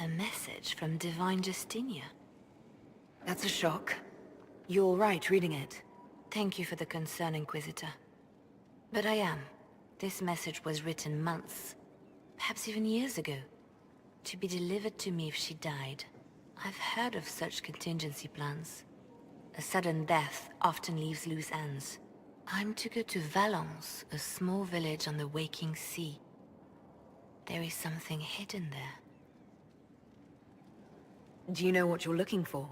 A message from Divine Justinia. That's a shock. You're right reading it. Thank you for the concern, Inquisitor. But I am. This message was written months, perhaps even years ago, to be delivered to me if she died. I've heard of such contingency plans. A sudden death often leaves loose ends. I'm to go to Valence, a small village on the waking sea. There is something hidden there. Do you know what you're looking for?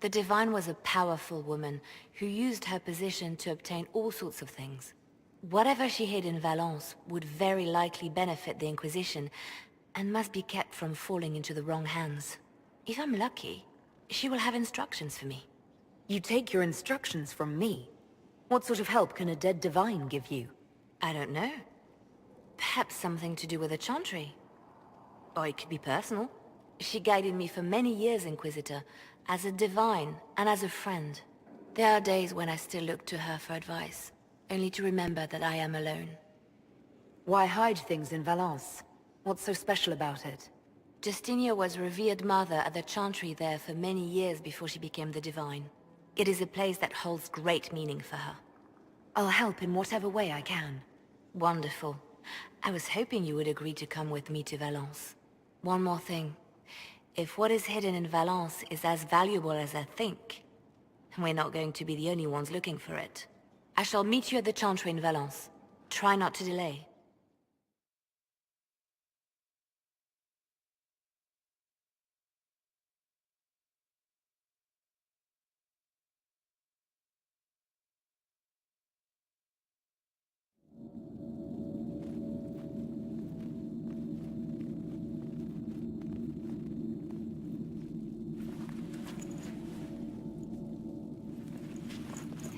The Divine was a powerful woman who used her position to obtain all sorts of things. Whatever she hid in Valence would very likely benefit the Inquisition and must be kept from falling into the wrong hands. If I'm lucky, she will have instructions for me. You take your instructions from me? What sort of help can a dead Divine give you? I don't know. Perhaps something to do with a chantry. Or it could be personal. She guided me for many years, Inquisitor, as a Divine and as a friend. There are days when I still look to her for advice, only to remember that I am alone. Why hide things in Valence? What's so special about it? Justinia was revered mother at the chantry there for many years before she became the Divine. It is a place that holds great meaning for her. I'll help in whatever way I can. Wonderful. I was hoping you would agree to come with me to Valence. One more thing. If what is hidden in Valence is as valuable as I think, we're not going to be the only ones looking for it. I shall meet you at the chantry in Valence. Try not to delay.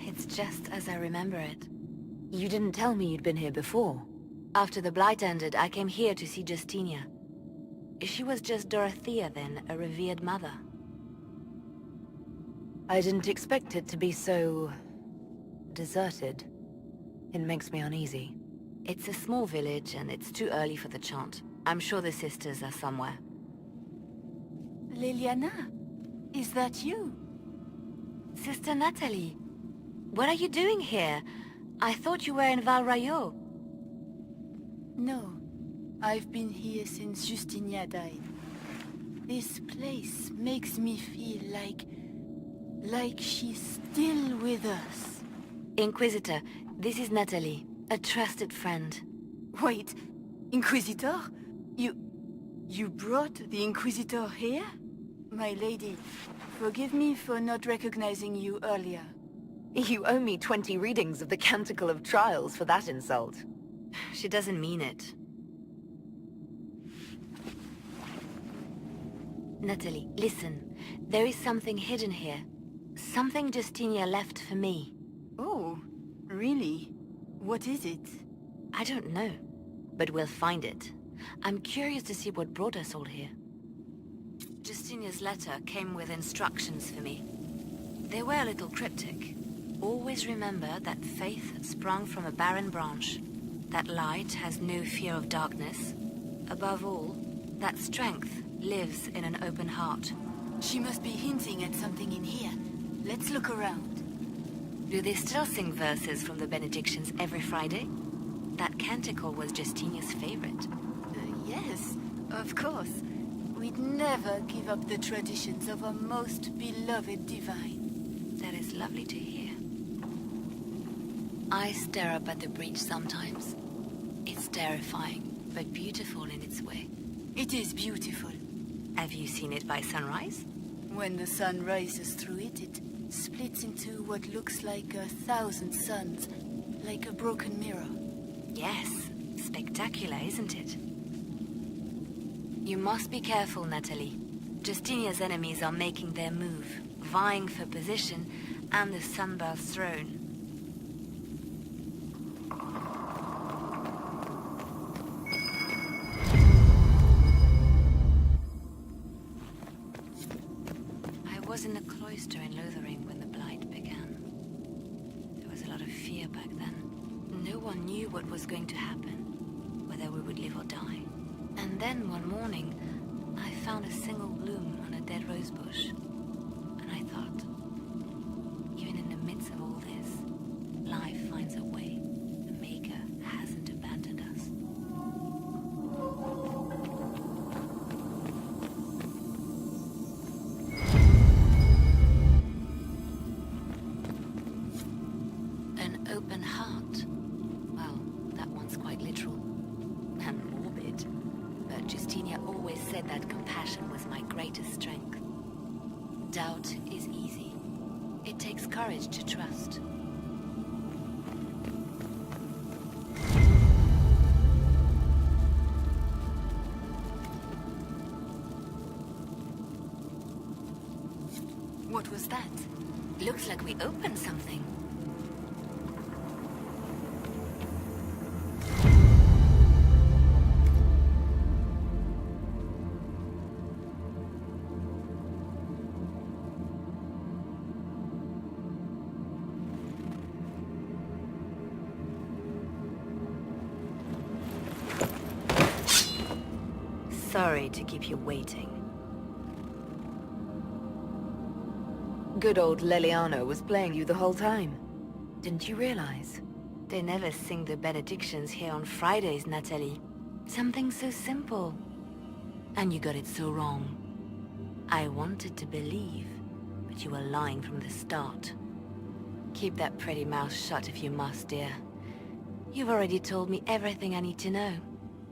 It's just as I remember it. You didn't tell me you'd been here before. After the Blight ended, I came here to see Justinia. She was just Dorothea then, a revered mother. I didn't expect it to be so... deserted. It makes me uneasy. It's a small village and it's too early for the chant. I'm sure the sisters are somewhere. Leliana, is that you? Sister Natalie, what are you doing here? I thought you were in Val Rayo. No, I've been here since Justinia died. This place makes me feel like she's still with us. Inquisitor, this is Natalie, a trusted friend. Wait, Inquisitor? You brought the Inquisitor here? My lady, forgive me for not recognizing you earlier. You owe me 20 readings of the Canticle of Trials for that insult. She doesn't mean it. Natalie, listen. There is something hidden here. Something Justinia left for me. Oh, really? What is it? I don't know, but we'll find it. I'm curious to see what brought us all here. Justinia's letter came with instructions for me. They were a little cryptic. Always remember that faith sprung from a barren branch, that light has no fear of darkness. Above all, that strength lives in an open heart. She must be hinting at something in here. Let's look around. Do they still sing verses from the benedictions every Friday? That canticle was Justinia's favorite. Yes, of course. We'd never give up the traditions of our most beloved Divine. That is lovely to hear. I stare up at the breach sometimes. It's terrifying, but beautiful in its way. It is beautiful. Have you seen it by sunrise? When the sun rises through it, it splits into what looks like 1,000 suns, like a broken mirror. Yes, spectacular, isn't it? You must be careful, Natalie. Justinia's enemies are making their move, vying for position and the Sunbirth's throne. I was in the cloister in Lothering when the Blight began. There was a lot of fear back then. No one knew what was going to happen, whether we would live or die. And then one morning, I found a single bloom on a dead rose bush. And I thought, even in the midst of all this, life finds a way. The Maker hasn't abandoned us. An open heart. Well, that one's quite literal. And morbid. But Justinia always said that compassion was my greatest strength. Doubt is easy. It takes courage to trust. What was that? Looks like we opened something. Sorry to keep you waiting. Good old Leliana was playing you the whole time. Didn't you realize? They never sing the benedictions here on Fridays, Natalie. Something so simple. And you got it so wrong. I wanted to believe, but you were lying from the start. Keep that pretty mouth shut if you must, dear. You've already told me everything I need to know.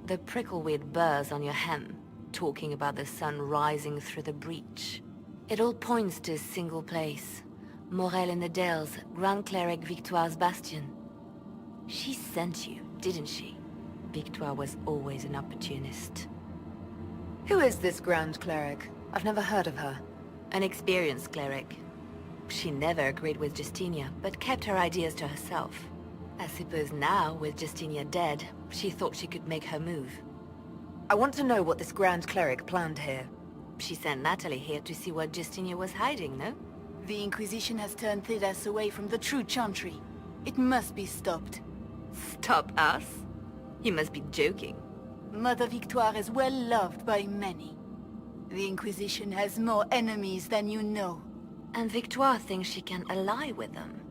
The prickleweed burrs on your hem, talking about the sun rising through the breach. It all points to a single place. Morel in the Dales, Grand Cleric Victoire's bastion. She sent you, didn't she? Victoire was always an opportunist. Who is this Grand Cleric? I've never heard of her. An experienced cleric. She never agreed with Justinia, but kept her ideas to herself. I suppose now, with Justinia dead, she thought she could make her move. I want to know what this Grand Cleric planned here. She sent Natalie here to see what Justinia was hiding, no? The Inquisition has turned Thedas away from the true Chantry. It must be stopped. Stop us? You must be joking. Mother Victoire is well loved by many. The Inquisition has more enemies than you know. And Victoire thinks she can ally with them.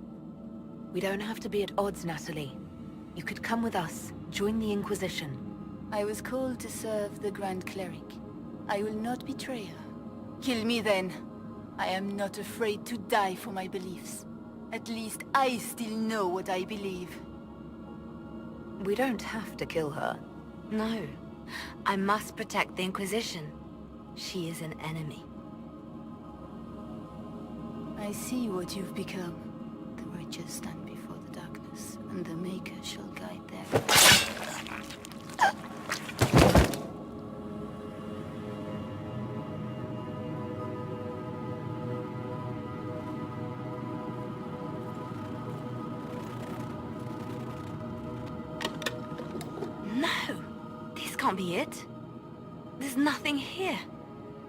We don't have to be at odds, Natalie. You could come with us, join the Inquisition. I was called to serve the Grand Cleric. I will not betray her. Kill me then. I am not afraid to die for my beliefs. At least I still know what I believe. We don't have to kill her. No. I must protect the Inquisition. She is an enemy. I see what you've become. The righteous stand before the darkness, and the Maker shall guide them. No! This can't be it. There's nothing here.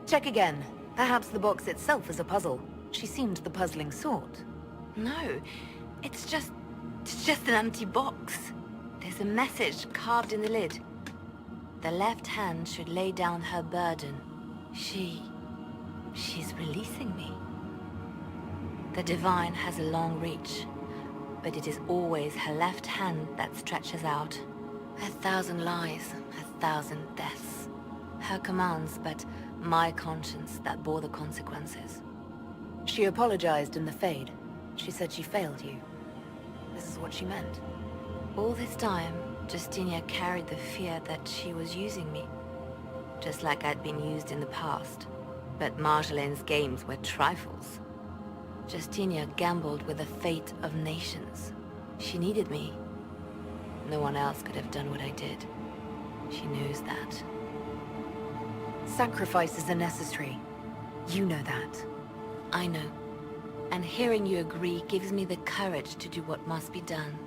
Check again. Perhaps the box itself is a puzzle. She seemed the puzzling sort. No, it's just an empty box. There's a message carved in the lid. The left hand should lay down her burden. She's releasing me. The Divine has a long reach, but it is always her left hand that stretches out. 1,000 lies, 1,000 deaths. Her commands, but my conscience that bore the consequences. She apologized in the Fade. She said she failed you. This is what she meant. All this time, Justinia carried the fear that she was using me. Just like I'd been used in the past. But Marjolaine's games were trifles. Justinia gambled with the fate of nations. She needed me. No one else could have done what I did. She knows that. Sacrifices are necessary. You know that. I know. And hearing you agree gives me the courage to do what must be done.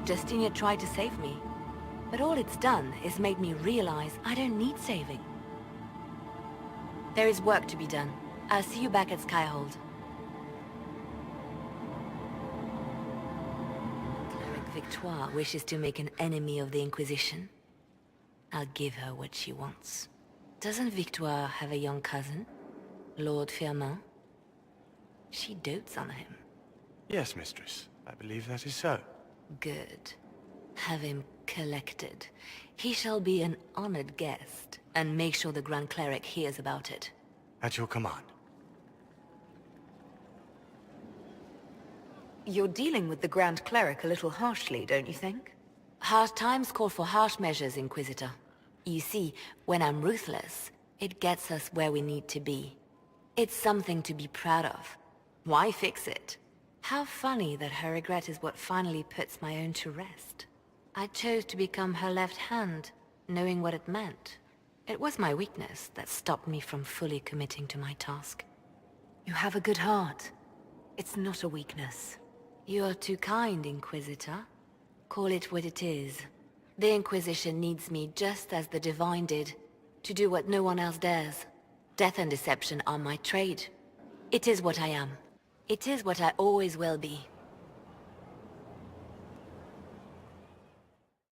Justinia tried to save me, but all it's done is made me realize I don't need saving. There is work to be done. I'll see you back at Skyhold. Cleric Victoire wishes to make an enemy of the Inquisition, I'll give her what she wants. Doesn't Victoire have a young cousin? Lord Firmin? She dotes on him. Yes, mistress. I believe that is so. Good. Have him collected. He shall be an honored guest, and make sure the Grand Cleric hears about it. At your command. You're dealing with the Grand Cleric a little harshly, don't you think? Hard times call for harsh measures, Inquisitor. You see, when I'm ruthless, it gets us where we need to be. It's something to be proud of. Why fix it? How funny that her regret is what finally puts my own to rest. I chose to become her left hand, knowing what it meant. It was my weakness that stopped me from fully committing to my task. You have a good heart. It's not a weakness. You're too kind, Inquisitor. Call it what it is. The Inquisition needs me just as the Divine did, to do what no one else dares. Death and deception are my trade. It is what I am. It is what I always will be.